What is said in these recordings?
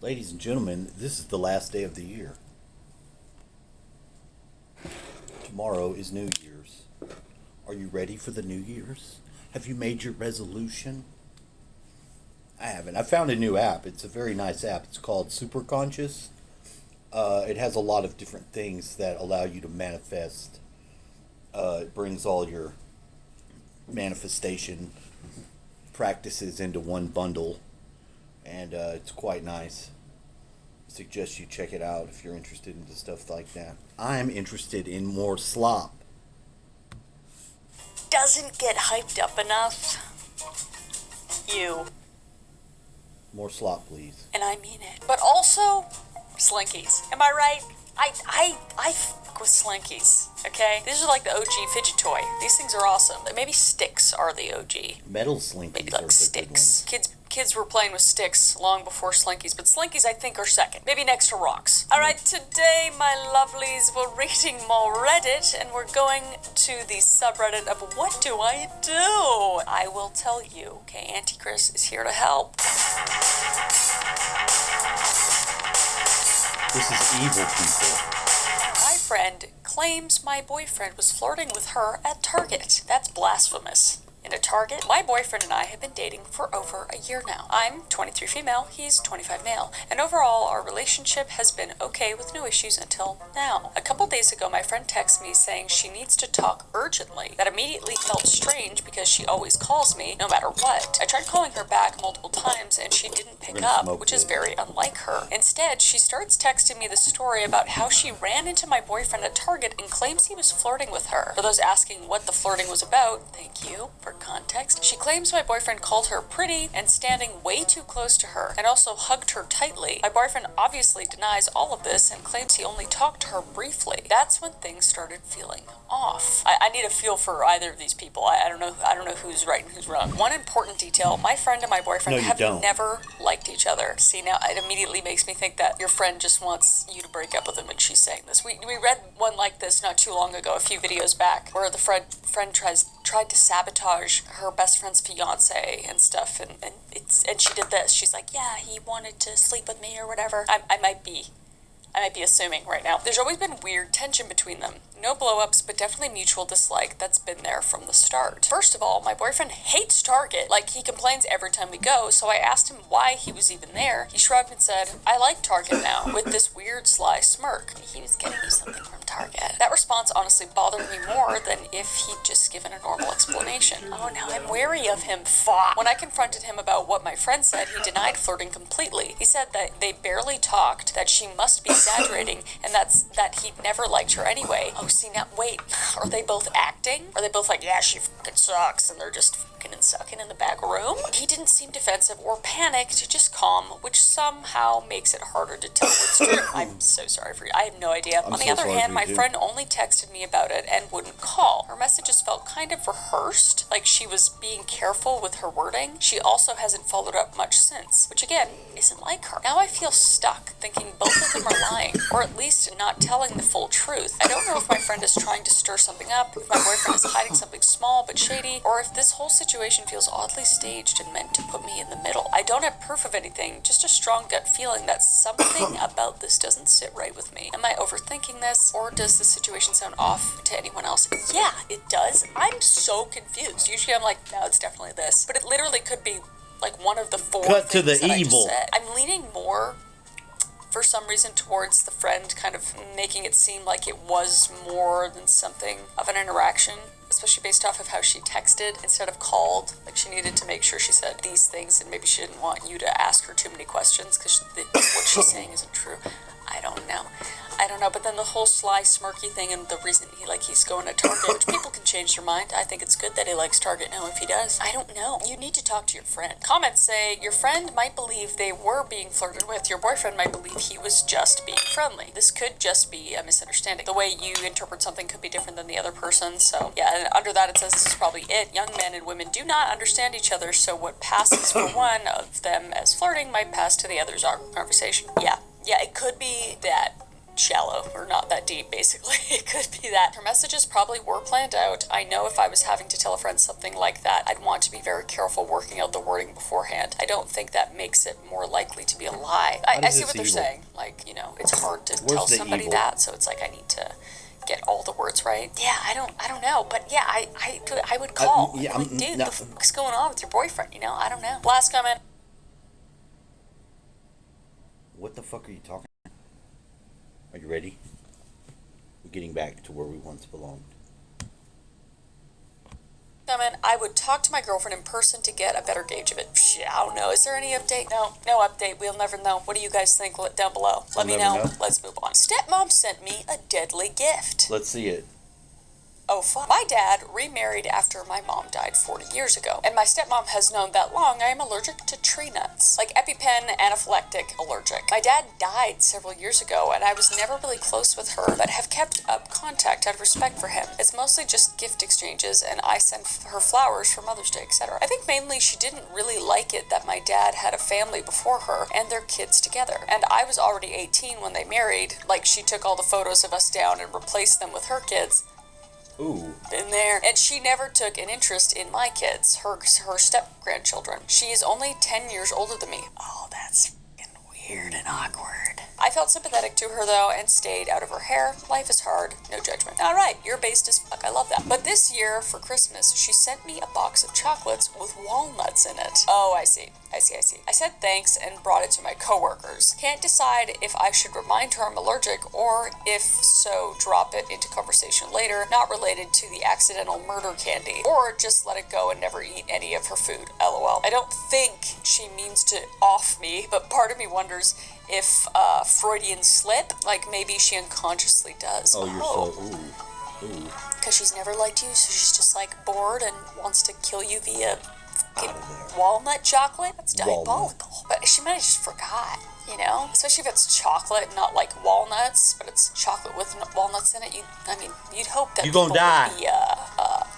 Ladies and gentlemen, this is the last day of the year. Tomorrow is New Year's. Are you ready for the New Year's? Have you made your resolution? I haven't. I found a new app. It's a very nice app. It's called Super Conscious. It has a lot of different things that allow you to manifest. It brings all your manifestation practices into one bundle, and it's quite nice. I suggest you check it out if you're interested in stuff like that. I'm interested in more slop. Doesn't get hyped up enough. You. More slop, please. And I mean it. But also, Slinkies. Am I right? I fuck with Slinkies. Okay? These are like the OG fidget toy. These things are awesome. Maybe sticks are the OG. Metal Slinkies Maybe are like the sticks. Kids were playing with sticks long before Slinkies, but Slinkies I think are second. Maybe next to rocks. Alright, today my lovelies, we're reading more Reddit and we're going to the subreddit of what do I do? I will tell you. Okay, Auntie Chris is here to help. This is evil people. My friend claims my boyfriend was flirting with her at Target. That's blasphemous. In a Target, my boyfriend and I have been dating for over a year now. I'm 23 female, he's 25 male, and overall our relationship has been okay with no issues until now. A couple days ago, my friend texted me saying she needs to talk urgently. That immediately felt strange because she always calls me no matter what. I tried calling her back multiple times and she didn't pick up, which is very unlike her. Instead, she starts texting me the story about how she ran into my boyfriend at Target and claims he was flirting with her. For those asking what the flirting was about, thank you for context. She claims my boyfriend called her pretty and standing way too close to her and also hugged her tightly. My boyfriend obviously denies all of this and claims he only talked to her briefly. That's when things started feeling off. I need a feel for either of these people. I don't know who's right and who's wrong. One important detail, my friend and my boyfriend have never liked each other. See, now it immediately makes me think that your friend just wants you to break up with him and she's saying this. We read one like this not too long ago, a few videos back, where the friend tried to sabotage her best friend's fiance and stuff, and she did this. She's like, yeah, he wanted to sleep with me or whatever. I might be assuming right now. There's always been weird tension between them. No blow-ups, but definitely mutual dislike that's been there from the start. First of all, my boyfriend hates Target. Like, he complains every time we go, so I asked him why he was even there. He shrugged and said, I like Target now, with this weird sly smirk. He was getting you something from Target. That response honestly bothered me more than if he'd just given a normal explanation. Oh, now I'm wary of him. Fuck. When I confronted him about what my friend said, he denied flirting completely. He said that they barely talked, that she must be exaggerating, and that he'd never liked her anyway. Oh, see, now, wait, are they both acting? Are they both like, yeah, she fucking sucks, and they're just fucking and sucking in the back room? He didn't seem defensive or panicked, just calm, which somehow makes it harder to tell what's true. I'm so sorry for you. I have no idea. On the other hand, my friend only texted me about it and wouldn't call. Her messages felt kind of rehearsed, like she was being careful with her wording. She also hasn't followed up much since, which again, isn't like her. Now I feel stuck, thinking both of them are lying, or at least not telling the full truth. I don't know if my friend is trying to stir something up, if my boyfriend is hiding something small but shady, or if this whole situation feels oddly staged and meant to put me in the middle. I don't have proof of anything, just a strong gut feeling that something about this doesn't sit right with me. Am I overthinking this, or does the situation sound off to anyone else? Yeah, it does. I'm so confused. Usually I'm like, no, it's definitely this. But it literally could be like one of the four Cut to the things that evil. I just said. I'm leaning more for some reason towards the friend kind of making it seem like it was more than something of an interaction, especially based off of how she texted instead of called. Like, she needed to make sure she said these things, and maybe she didn't want you to ask her too many questions because what she's saying isn't true. I don't know. But then the whole sly smirky thing and the reason he's going to Target, which people can change their mind. I think it's good that he likes Target now if he does. I don't know. You need to talk to your friend. Comments say, your friend might believe they were being flirted with. Your boyfriend might believe he was just being friendly. This could just be a misunderstanding. The way you interpret something could be different than the other person. So yeah, and under that it says this is probably it. Young men and women do not understand each other, so what passes for one of them as flirting might pass to the other's conversation. Yeah, it could be that shallow or not that deep, basically. It could be that. Her messages probably were planned out. I know if I was having to tell a friend something like that, I'd want to be very careful working out the wording beforehand. I don't think that makes it more likely to be a lie. lie. How I does see this what they're evil? saying. Like, it's hard to Where's tell the somebody evil? that, so it's like I need to get all the words right. Yeah, I don't know, but yeah, I would call. yeah, I'd be like, dude, no. the fuck's going on with your boyfriend? I don't know. Last comment. What the fuck are you talking? Are you ready? We're getting back to where we once belonged. I would talk to my girlfriend in person to get a better gauge of it. Shit, I don't know. Is there any update? No update. We'll never know. What do you guys think? Down below. Let me never know. know. Let's move on. Stepmom sent me a deadly gift. Let's see it. Oh, fuck. My dad remarried after my mom died 40 years ago, and my stepmom has known that long I am allergic to tree nuts. Like EpiPen, anaphylactic allergic. My dad died several years ago, and I was never really close with her, but have kept up contact out of respect for him. It's mostly just gift exchanges, and I send her flowers for Mother's Day, etc. I think mainly she didn't really like it that my dad had a family before her and their kids together. And I was already 18 when they married. Like, she took all the photos of us down and replaced them with her kids. Ooh. Been there. And she never took an interest in my kids, her step-grandchildren. She is only 10 years older than me. Oh, that's fucking weird and awkward. I felt sympathetic to her, though, and stayed out of her hair. Life is hard. No judgment. All right, you're based as fuck. I love that. But this year, for Christmas, she sent me a box of chocolates with walnuts in it. Oh, I see. I said thanks and brought it to my coworkers. Can't decide if I should remind her I'm allergic, or if so, drop it into conversation later, not related to the accidental murder candy, or just let it go and never eat any of her food. LOL. I don't think she means to off me, but part of me wonders if Freudian slip, like maybe she unconsciously does. Oh, you're so ooh. Because she's never liked you, so she's just like bored and wants to kill you via Out of there. walnut chocolate. That's Walnut. diabolical. But she might have just forgot, especially if it's chocolate, not like walnuts, but it's chocolate with walnuts in it. You'd hope that You gonna people die. would be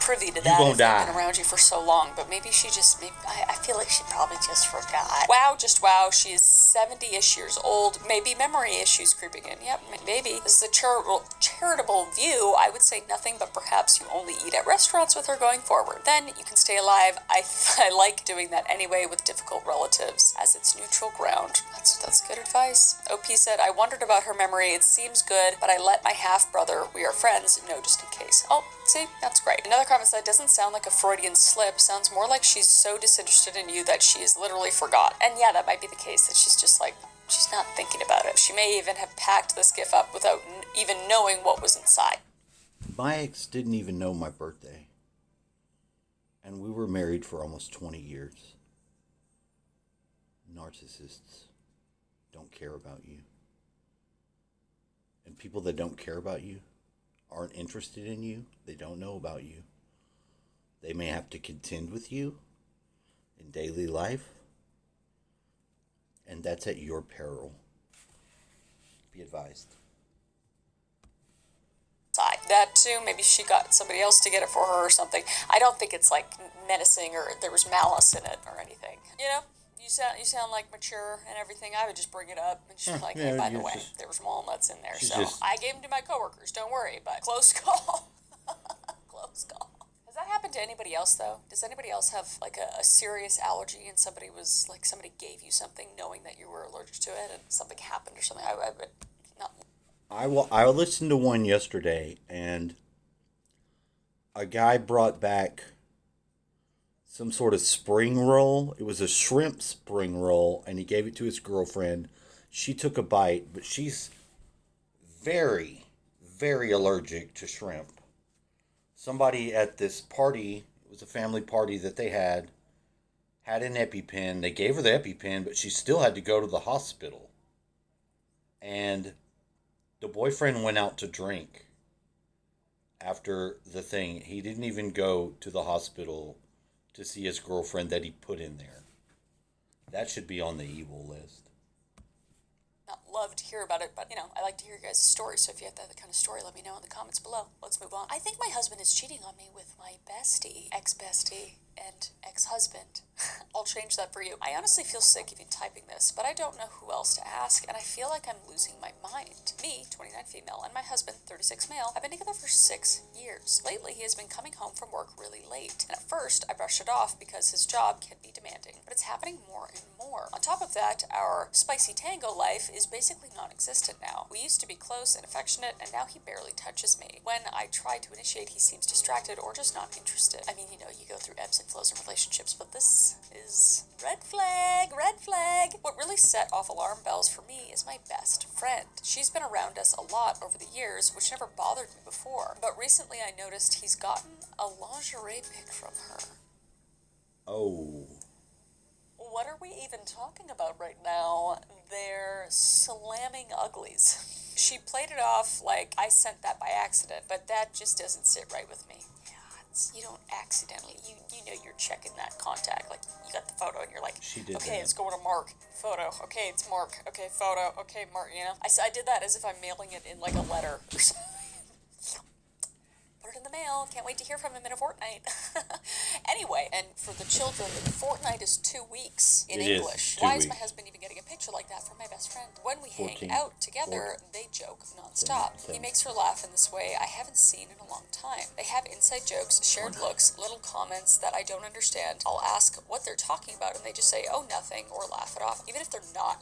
privy to that gonna if they've die. been around you for so long. But maybe I feel like she probably just forgot. Wow, just wow. She is 70-ish years old. Maybe memory issues creeping in. Yep, maybe. This is a charitable view. I would say nothing, but perhaps you only eat at restaurants with her going forward. Then you can stay alive. I like doing that anyway with difficult relatives, as it's neutral ground. That's good advice. OP said, I wondered about her memory. It seems good, but I let my half-brother, we are friends, know just in case. Oh, see? That's great. Another comment said, doesn't sound like a Freudian slip. Sounds more like she's so disinterested in you that she is literally forgot. And yeah, that might be the case, that she's just like, she's not thinking about it. She may even have packed this gift up without even knowing what was inside. My ex didn't even know my birthday. And we were married for almost 20 years. Narcissists don't care about you. And people that don't care about you aren't interested in you. They don't know about you. They may have to contend with you in daily life. And that's at your peril. Be advised. That too, maybe she got somebody else to get it for her or something. I don't think it's like menacing or there was malice in it or anything. You sound like mature and everything. I would just bring it up and she's like, hey, by the way, there was walnuts in there. So I gave them to my coworkers. Don't worry, but close call. Close call. Has that happened to anybody else though? Does anybody else have like a serious allergy and somebody gave you something knowing that you were allergic to it and something happened or something? I would not. I listened to one yesterday, and a guy brought back some sort of spring roll. It was a shrimp spring roll, and he gave it to his girlfriend. She took a bite, but she's very, very allergic to shrimp. Somebody at this party, it was a family party that they had an EpiPen. They gave her the EpiPen, but she still had to go to the hospital. And the boyfriend went out to drink after the thing. He didn't even go to the hospital to see his girlfriend that he put in there. That should be on the evil list. Not love to hear about it, but I like to hear your guys' stories. So if you have that kind of story, let me know in the comments below. Let's move on. I think my husband is cheating on me with my bestie, ex-bestie. and ex-husband. I'll change that for you. I honestly feel sick even typing this, but I don't know who else to ask, and I feel like I'm losing my mind. Me, 29 female, and my husband, 36 male, have been together for 6 years. Lately, he has been coming home from work really late, and at first, I brushed it off because his job can be demanding, but it's happening more and more. On top of that, our spicy tango life is basically non-existent now. We used to be close and affectionate, and now he barely touches me. When I try to initiate, he seems distracted or just not interested. I mean, you know, you go through ebbs and flows in relationships, but this is red flag, red flag. What really set off alarm bells for me is my best friend. She's been around us a lot over the years, which never bothered me before, but recently I noticed he's gotten a lingerie pic from her. Oh. What are we even talking about right now? They're slamming uglies. She played it off like I sent that by accident, but that just doesn't sit right with me. You don't accidentally, you know you're checking that contact. Like, you got the photo and you're like, She did okay, that. it's going to Mark. Photo. Okay, it's Mark. Okay, photo. Okay, Mark, you know? I did that as if I'm mailing it in like a letter or something. Put it in the mail. Can't wait to hear from him in a fortnight. Anyway, and for the children, fortnight is 2 weeks in It is English. 2 Why is my weeks. husband even getting a picture like that from my best friend? When we 14, hang out together, 40. they joke nonstop. He 7. makes her laugh in this way I haven't seen in a long time. They have inside jokes, shared looks, little comments that I don't understand. I'll ask what they're talking about, and they just say, oh, nothing, or laugh it off. Even if they're not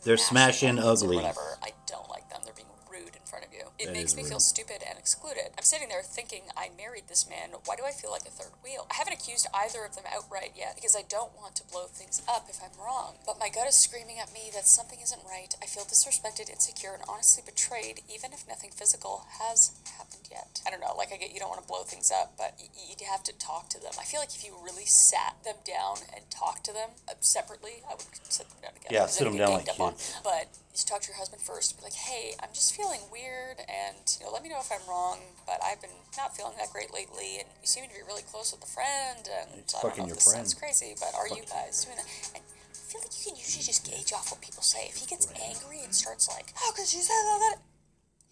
They're smashing uglies or uglies. whatever, I don't like them. They're being rude in front of you. It That makes is me feel rude. stupid and excluded. I'm sitting there thinking I married this man. Why do I feel like a third wheel? I haven't accused either of them outright yet because I don't want to blow things up if I'm wrong. But my gut is screaming at me that something isn't right. I feel disrespected, insecure, and honestly betrayed, even if nothing physical has happened yet. I don't know, like I get you don't want to blow things up, but you have to talk to them. I feel like if you really sat them down and talked to them separately, I would sit them down together. Yeah, because sit they'd them get down ganged like up on. kids. But you should talk to your husband first. Be like, hey, I'm just feeling weird, and let me know if I'm wrong. But I've been not feeling that great lately, and you seem to be really close with a friend. And It's I don't fucking know if your this friend. sounds crazy, but are you Fuck guys doing that? And I feel like you can usually just gauge off what people say. If he gets angry and starts like, how could you say that?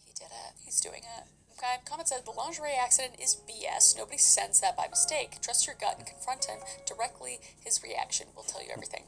He did it. He's doing it. Okay, comment says the lingerie accident is BS. Nobody sends that by mistake. Trust your gut and confront him directly. His reaction will tell you everything.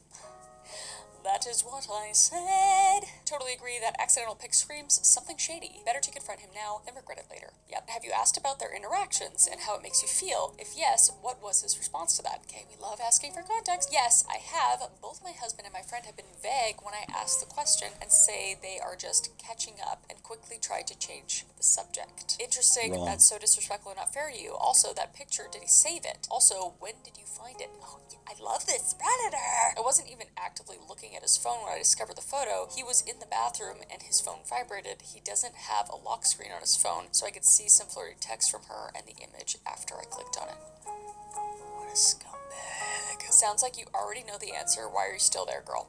That is what I said. Totally agree that accidental pic screams something shady. Better to confront him now than regret it later. Yep. Have you asked about their interactions and how it makes you feel? If yes, what was his response to that? Okay, we love asking for context. Yes, I have. Both my husband and my friend have been vague when I ask the question and say they are just catching up and quickly try to change the subject. Interesting. Wrong. That's so disrespectful and not fair to you. Also, that picture, did he save it? Also, when did you find it? Oh, yeah, I love this Predator. I wasn't even actively looking at his phone when I discovered the photo. He was in the bathroom and his phone vibrated. He doesn't have a lock screen on his phone, so I could see some flirty text from her and the image after I clicked on it. What a scumbag. Sounds like you already know the answer. Why are you still there, girl?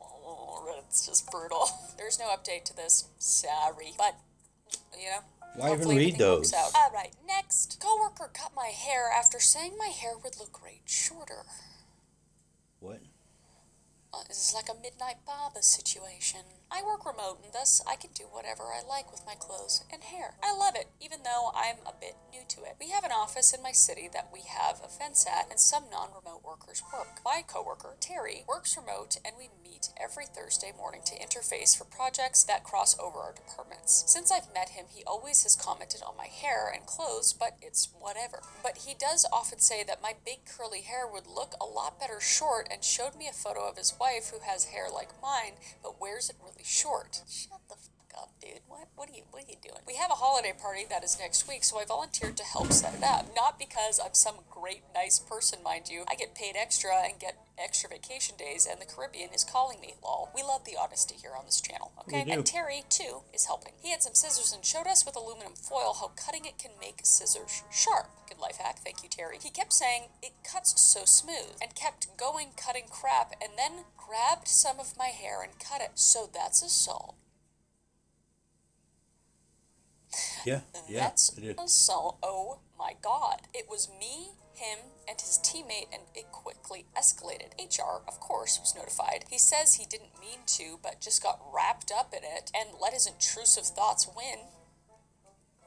Oh, Reddit's just brutal. There's no update to this. Sorry. But, Why even hopefully read everything works those? out. All right, next. Coworker cut my hair after saying my hair would look great shorter. What? This is like a midnight barber situation. I work remote and thus I can do whatever I like with my clothes and hair. I love it, even though I'm a bit new to it. We have an office in my city that we have events at and some non-remote workers work. My coworker, Terry, works remote and we meet every Thursday morning to interface for projects that cross over our departments. Since I've met him, he always has commented on my hair and clothes, but it's whatever. But he does often say that my big curly hair would look a lot better short and showed me a photo of his wife who has hair like mine, but wears it really short. Shut the fuck up, dude. What are you doing? We have a holiday party that is next week, so I volunteered to help set it up. Not because I'm some great, nice person, mind you. I get paid extra and get extra vacation days, and the Caribbean is calling me, lol. We love the honesty here on this channel, okay? We do. And Terry, too, is helping. He had some scissors and showed us with aluminum foil how cutting it can make scissors sharp. Good life hack, thank you, Terry. He kept saying, it cuts so smooth, and kept going cutting crap, and then grabbed some of my hair and cut it. So that's assault. Yeah, That's it is. assault. Oh my god. It was me, him, and his teammate, and it quickly escalated. HR, of course, was notified. He says he didn't mean to, but just got wrapped up in it and let his intrusive thoughts win.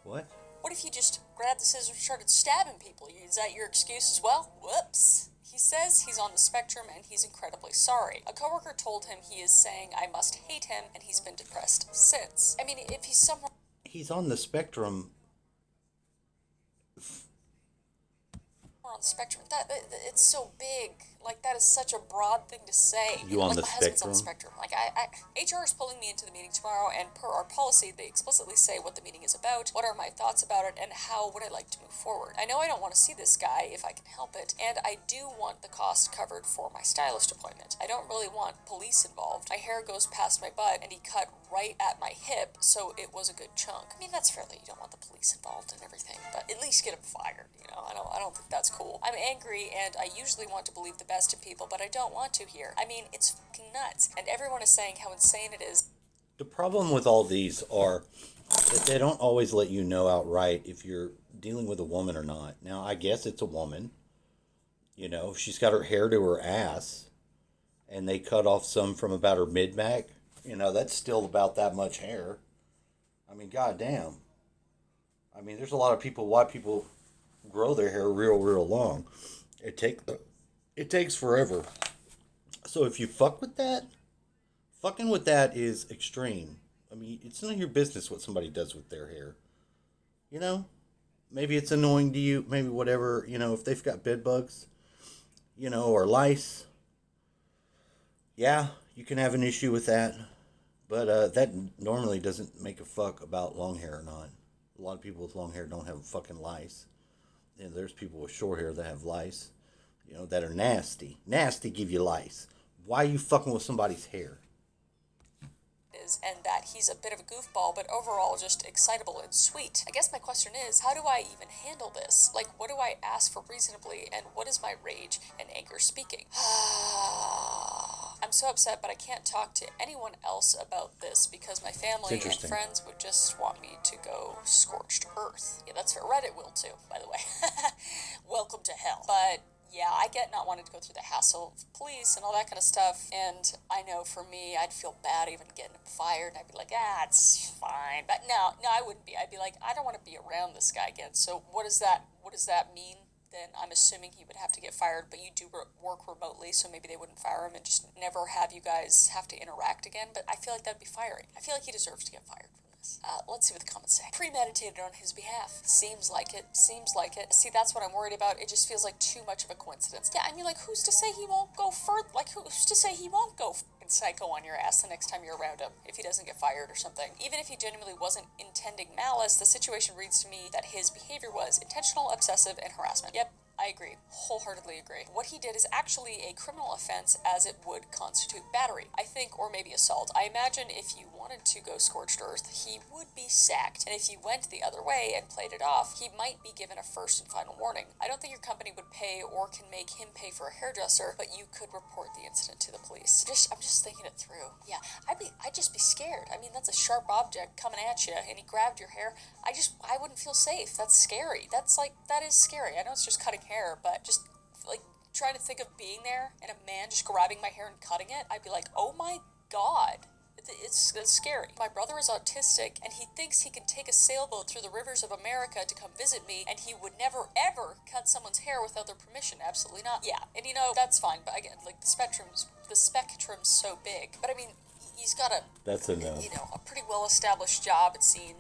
What? What if you just grabbed the scissors and started stabbing people? Is that your excuse as well? Whoops. He says he's on the spectrum and he's incredibly sorry. A coworker told him he is saying I must hate him and he's been depressed since. I mean, if he's somewhere He's on the spectrum. on the spectrum, it's so big. Like, that is such a broad thing to say. You on like, the my husband's on the spectrum? spectrum. Like, HR is pulling me into the meeting tomorrow, and per our policy, they explicitly say what the meeting is about, what are my thoughts about it, and how would I like to move forward. I know I don't want to see this guy if I can help it, and I do want the cost covered for my stylist appointment. I don't really want police involved. My hair goes past my butt, and he cut right at my hip, so it was a good chunk. I mean, that's fair that you don't want the police involved and everything, but at least get him fired, you know? I don't think that's cool. I'm angry, and I usually want to believe the best in people, but I don't want to here. I mean, it's fucking nuts, and everyone is saying how insane it is. The problem with all these are that they don't always let you know outright if you're dealing with a woman or not. Now, I guess it's a woman. You know, she's got her hair to her ass, and they cut off some from about her mid-back. You know, that's still about that much hair. I mean, goddamn. I mean, there's a lot of people, why people grow their hair real long. It takes forever. So if you fuck with that, fucking with that is extreme. I mean, it's none of your business what somebody does with their hair. You know? Maybe it's annoying to you, maybe whatever, you know, if they've got bed bugs, you know, or lice. Yeah, you can have an issue with that. But that normally doesn't make a fuck about long hair or not. A lot of people with long hair don't have fucking lice. And there's people with short hair that have lice, you know, that are nasty. Nasty give you lice. Why are you fucking with somebody's hair? And that he's a bit of a goofball, but overall just excitable and sweet. I guess my question is, how do I even handle this? Like, what do I ask for reasonably, and what is my rage and anger speaking? I'm so upset, but I can't talk to anyone else about this because my family and friends would just want me to go scorched earth. Yeah, that's fair. Reddit will too, by the way. Welcome to hell. But yeah, I get not wanting to go through the hassle of police and all that kind of stuff. And I know for me, I'd feel bad even getting him fired. And I'd be like, it's fine. But no, I wouldn't be. I'd be like, I don't want to be around this guy again. So what does that mean? Then I'm assuming he would have to get fired, but you do work remotely, so maybe they wouldn't fire him and just never have you guys have to interact again. But I feel like that'd be firing. I feel like he deserves to get fired from this. Let's see what the comments say. Premeditated on his behalf. Seems like it. See, that's what I'm worried about. It just feels like too much of a coincidence. Yeah, I mean, like, who's to say he won't go further? Like, who's to say he won't go fucking psycho on your ass the next time you're around him if he doesn't get fired or something? Even if he genuinely wasn't intending malice, the situation reads to me that his behavior was intentional, obsessive, and harassment. Yep. I agree. Wholeheartedly agree. What he did is actually a criminal offense as it would constitute battery, I think, or maybe assault. I imagine if you wanted to go scorched earth, he would be sacked. And if you went the other way and played it off, he might be given a first and final warning. I don't think your company would pay or can make him pay for a hairdresser, but you could report the incident to the police. I'm just thinking it through. Yeah, I'd just be scared. I mean, that's a sharp object coming at you, and he grabbed your hair. I wouldn't feel safe. That's scary. That is scary. I know it's just cutting hair, but just like trying to think of being there and a man just grabbing my hair and cutting it, I'd be like, oh my god. It's scary. My brother is autistic, and he thinks he can take a sailboat through the rivers of America to come visit me, and he would never, ever cut someone's hair without their permission. Absolutely not. Yeah, and you know, that's fine, but again, like, the spectrum's so big. But I mean, he's got That's enough. a pretty well-established job, it seems.